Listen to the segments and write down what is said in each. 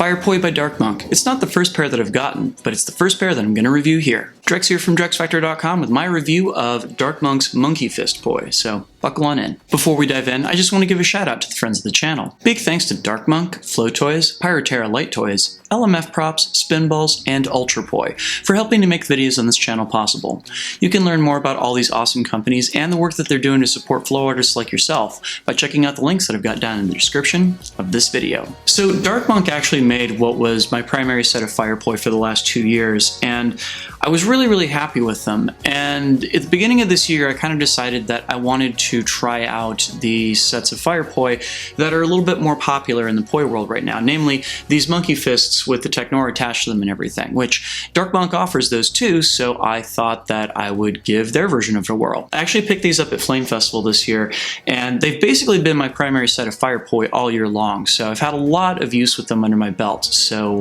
Firepoi by Dark Monk. It's not the first pair that I've gotten, but it's the first pair that I'm going to review here. Drex here from DrexFactor.com with my review of Dark Monk's Monkey Fist Poi, so buckle on in. Before we dive in, I just want to give a shout out to the friends of the channel. Big thanks to Dark Monk, Flow Toys, Pyroterra Light Toys, LMF Props, Spinballs, and Ultrapoi for helping to make videos on this channel possible. You can learn more about all these awesome companies and the work that they're doing to support flow artists like yourself by checking out the links that I've got down in the description of this video. So Dark Monk actually made what was my primary set of Firepoi for the last 2 years, and I was really happy with them. And at the beginning of this year, I kind of decided that I wanted to try out the sets of Firepoi that are a little bit more popular in the Poi world right now, namely these monkey fists with the technora attached to them and everything, which Dark Monk offers those too, so I thought that I would give their version of it a whirl. I actually picked these up at Flame Festival this year, and they've basically been my primary set of Firepoi all year long, so I've had a lot of use with them under my belt. So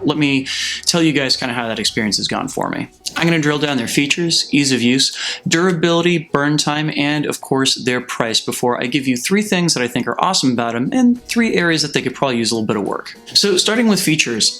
let me tell you guys kind of how that experience has gone for me. I'm going to drill down their features, ease of use, durability, burn time, and of course their price before I give you 3 things that I think are awesome about them and 3 areas that they could probably use a little bit of work. So starting with features,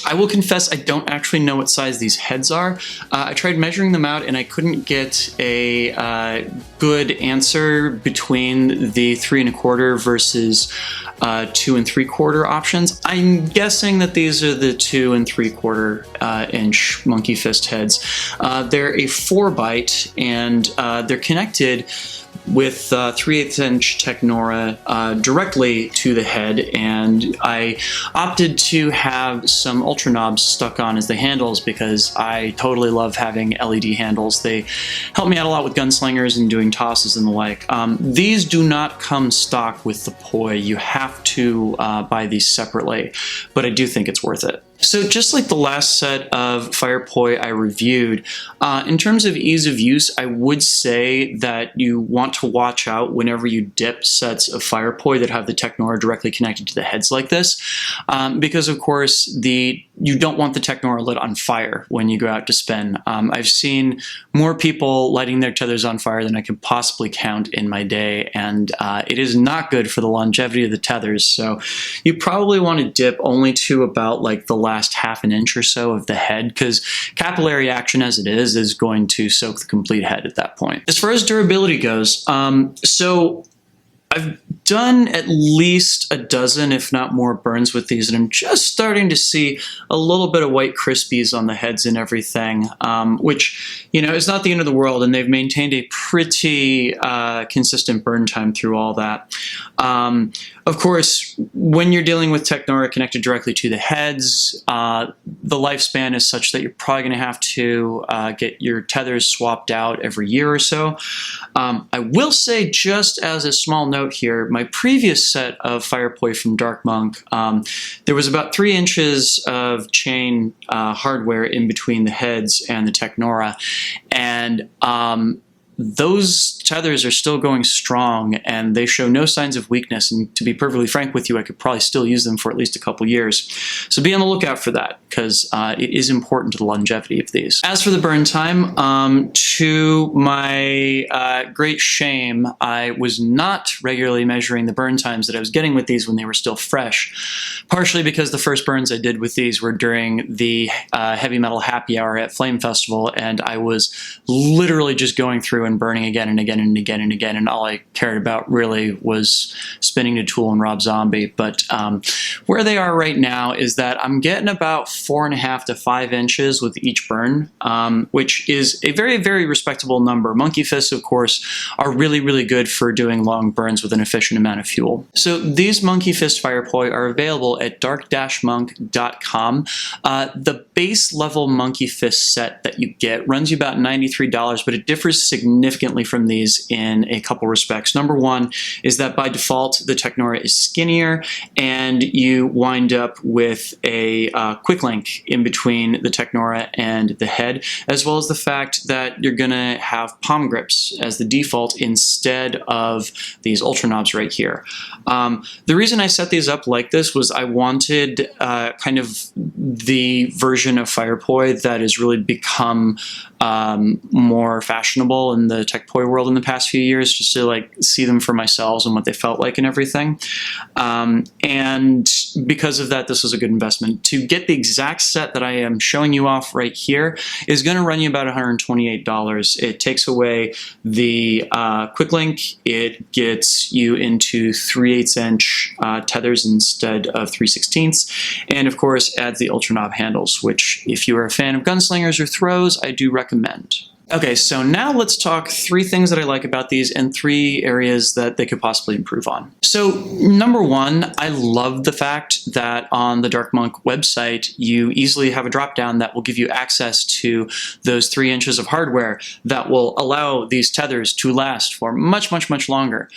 I will confess I don't actually know what size these heads are. I tried measuring them out and I couldn't get a good answer between the 3 1/4 versus 2 3/4 options. I'm guessing that these are the 2 3/4 inch monkey fist heads. They're a 4-bite and they're connected with 3/8 inch technora directly to the head, and I opted to have some ultra knobs stuck on as the handles because I totally love having LED handles. They help me out a lot with gunslingers and doing tosses and the like. These do not come stock with the Poi. You have to buy these separately, but I do think it's worth it. So just like the last set of Firepoi I reviewed, in terms of ease of use, I would say that you want to watch out whenever you dip sets of Firepoi that have the technora directly connected to the heads like this, because of course you don't want the technora lit on fire when you go out to spin. I've seen more people lighting their tethers on fire than I could possibly count in my day, and it is not good for the longevity of the tethers, so you probably want to dip only to about like the last half an inch or so of the head, because capillary action as it is going to soak the complete head at that point. As far as durability goes, so I've done at least a dozen, if not more, burns with these, and I'm just starting to see a little bit of white crispies on the heads and everything, which, you know, is not the end of the world, and they've maintained a pretty consistent burn time through all that. Of course, when you're dealing with technora connected directly to the heads, the lifespan is such that you're probably going to have to get your tethers swapped out every year or so. I will say, just as a small note here, my previous set of Firepoi from Dark Monk, there was about 3 inches of chain hardware in between the heads and the technora, and those tethers are still going strong and they show no signs of weakness, and to be perfectly frank with you, I could probably still use them for at least a couple years. So be on the lookout for that, because it is important to the longevity of these. As for the burn time, to my great shame, I was not regularly measuring the burn times that I was getting with these when they were still fresh, partially because the first burns I did with these were during the heavy metal happy hour at Flame Festival, and I was literally just going through and burning again and again and again and again, and all I cared about really was spinning to Tool and Rob Zombie. But where they are right now is that I'm getting about 4.5 to 5 inches with each burn, which is a very respectable number. Monkey fists, of course, are really good for doing long burns with an efficient amount of fuel. So these Monkey Fist Firepoi are available at dark-monk.com. The base level Monkey Fist set that you get runs you about $93, but it differs significantly from these in a couple respects. Number one is that by default the technora is skinnier, and you wind up with a Quicklink in between the technora and the head, as well as the fact that you're gonna have palm grips as the default instead of these ultra knobs right here. The reason I set these up like this was I wanted kind of the version version of Firepoi that has really become more fashionable in the techpoi world in the past few years, just to like see them for myself and what they felt like and everything. And because of that, this was a good investment. To get the exact set that I am showing you off right here is going to run you about $128. It takes away the Quicklink. It gets you into 3/8 inch tethers instead of 3/16, and of course adds the Ultra knob handles, which if you are a fan of gunslingers or throws, I do recommend. Okay, so now let's talk 3 things that I like about these and 3 areas that they could possibly improve on. So number 1, I love the fact that on the Dark Monk website, you easily have a drop-down that will give you access to those 3 inches of hardware that will allow these tethers to last for much, much, much longer.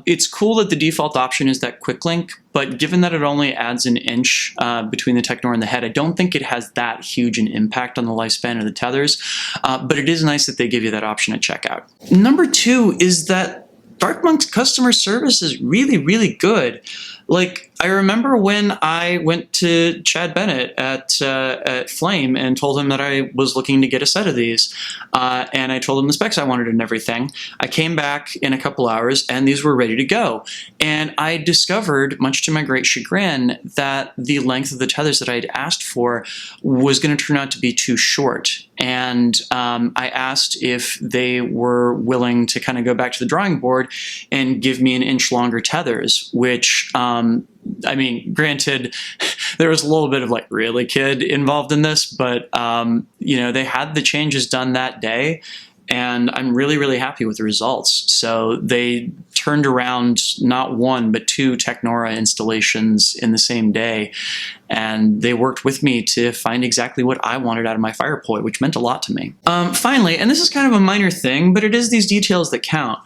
It's cool that the default option is that Quicklink, but given that it only adds an inch between the technora and the head, I don't think it has that huge an impact on the lifespan of the tethers, but it is nice that they give you that option at checkout. Number 2 is that Dark Monk's customer service is really, really good. Like, I remember when I went to Chad Bennett at Flame and told him that I was looking to get a set of these, and I told him the specs I wanted and everything. I came back in a couple hours and these were ready to go. And I discovered, much to my great chagrin, that the length of the tethers that I had asked for was going to turn out to be too short. And I asked if they were willing to kind of go back to the drawing board and give me an inch longer tethers, which I mean, granted, there was a little bit of like, really, kid, involved in this, but you know, they had the changes done that day, and I'm really, really happy with the results. So they turned around not 1, but 2 technora installations in the same day, and they worked with me to find exactly what I wanted out of my Firepoi, which meant a lot to me. Finally, and this is kind of a minor thing, but it is these details that count.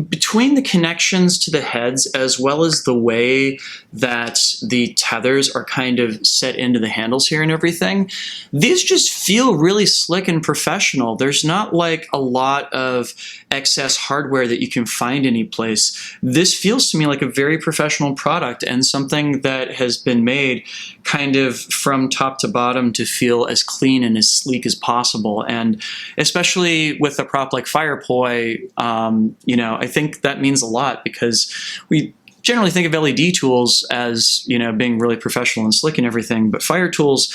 Between the connections to the heads, as well as the way that the tethers are kind of set into the handles here and everything, these just feel really slick and professional. There's not like a lot of excess hardware that you can find anyplace. This feels to me like a very professional product and something that has been made kind of from top to bottom to feel as clean and as sleek as possible. And especially with a prop like Firepoi, you know, I think that means a lot, because we generally think of LED tools as, you know, being really professional and slick and everything, but fire tools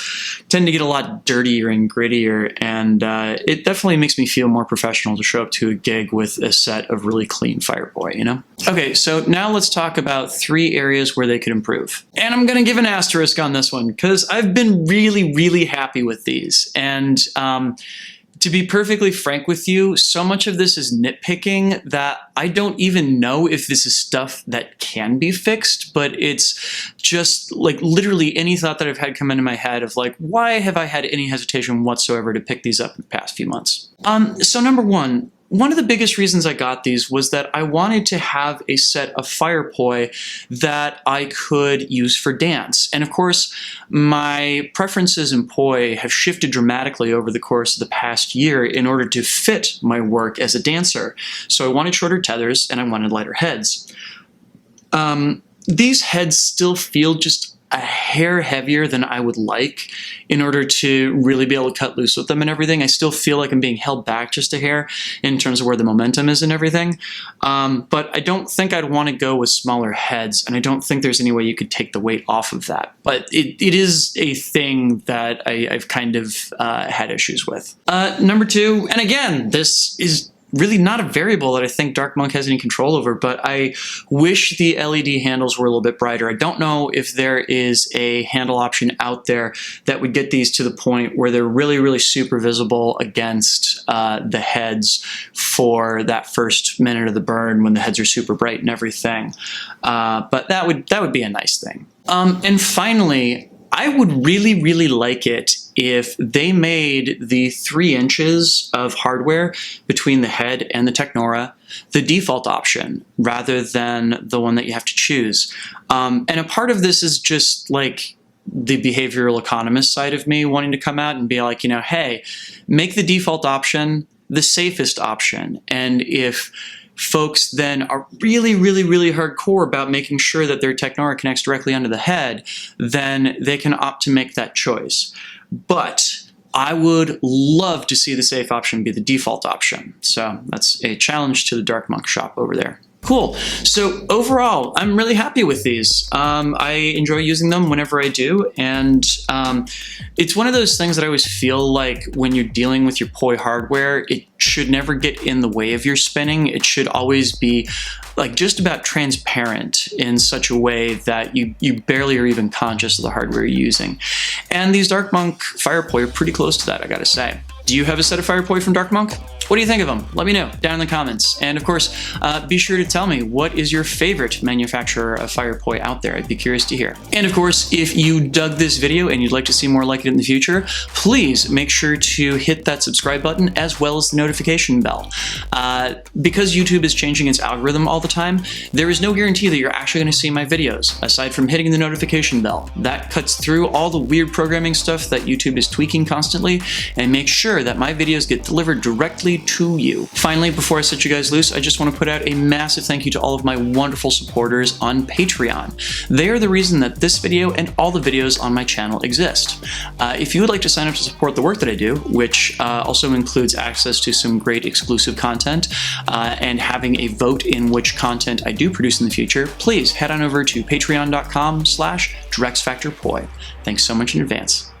tend to get a lot dirtier and grittier, and it definitely makes me feel more professional to show up to a gig with a set of really clean Firepoi, you know? Okay, so now let's talk about 3 areas where they could improve. And I'm gonna give an asterisk on this one, because I've been really, really happy with these. And to be perfectly frank with you, so much of this is nitpicking that I don't even know if this is stuff that can be fixed, but it's just like literally any thought that I've had come into my head of like, why have I had any hesitation whatsoever to pick these up in the past few months? So number 1, one of the biggest reasons I got these was that I wanted to have a set of Firepoi that I could use for dance. And of course, my preferences in poi have shifted dramatically over the course of the past year in order to fit my work as a dancer. So I wanted shorter tethers and I wanted lighter heads. These heads still feel just a hair heavier than I would like in order to really be able to cut loose with them and everything. I still feel like I'm being held back just a hair in terms of where the momentum is and everything. But I don't think I'd want to go with smaller heads, and I don't think there's any way you could take the weight off of that. But it is a thing that I've kind of had issues with. Number 2, and again, this is really not a variable that I think Dark Monk has any control over, but I wish the LED handles were a little bit brighter. I don't know if there is a handle option out there that would get these to the point where they're really, really super visible against the heads for that first minute of the burn when the heads are super bright and everything. But that would be a nice thing. And finally, I would really, really like it if they made the 3 inches of hardware between the head and the technora the default option rather than the one that you have to choose. And a part of this is just like the behavioral economist side of me wanting to come out and be like, you know, hey, make the default option the safest option. And if folks then are really, really, really hardcore about making sure that their technora connects directly onto the head, then they can opt to make that choice. But I would love to see the safe option be the default option. So that's a challenge to the Dark Monk shop over there. Cool. So overall, I'm really happy with these. I enjoy using them whenever I do, and it's one of those things that I always feel like when you're dealing with your poi hardware, it should never get in the way of your spinning. It should always be like just about transparent in such a way that you barely are even conscious of the hardware you're using. And these Dark Monk Fire Poi are pretty close to that, I gotta say. Do you have a set of Fire Poi from Dark Monk? What do you think of them? Let me know down in the comments. And of course, be sure to tell me what is your favorite manufacturer of Fire Poi out there. I'd be curious to hear. And of course, if you dug this video and you'd like to see more like it in the future, please make sure to hit that subscribe button as well as the notification bell. Because YouTube is changing its algorithm all the time, there is no guarantee that you're actually going to see my videos, aside from hitting the notification bell. That cuts through all the weird programming stuff that YouTube is tweaking constantly and makes sure that my videos get delivered directly to you. Finally, before I set you guys loose, I just want to put out a massive thank you to all of my wonderful supporters on Patreon. They are the reason that this video and all the videos on my channel exist. If you would like to sign up to support the work that I do, which also includes access to some great exclusive content and having a vote in which content I do produce in the future, please head on over to patreon.com/DrexFactorPoi. Thanks so much in advance.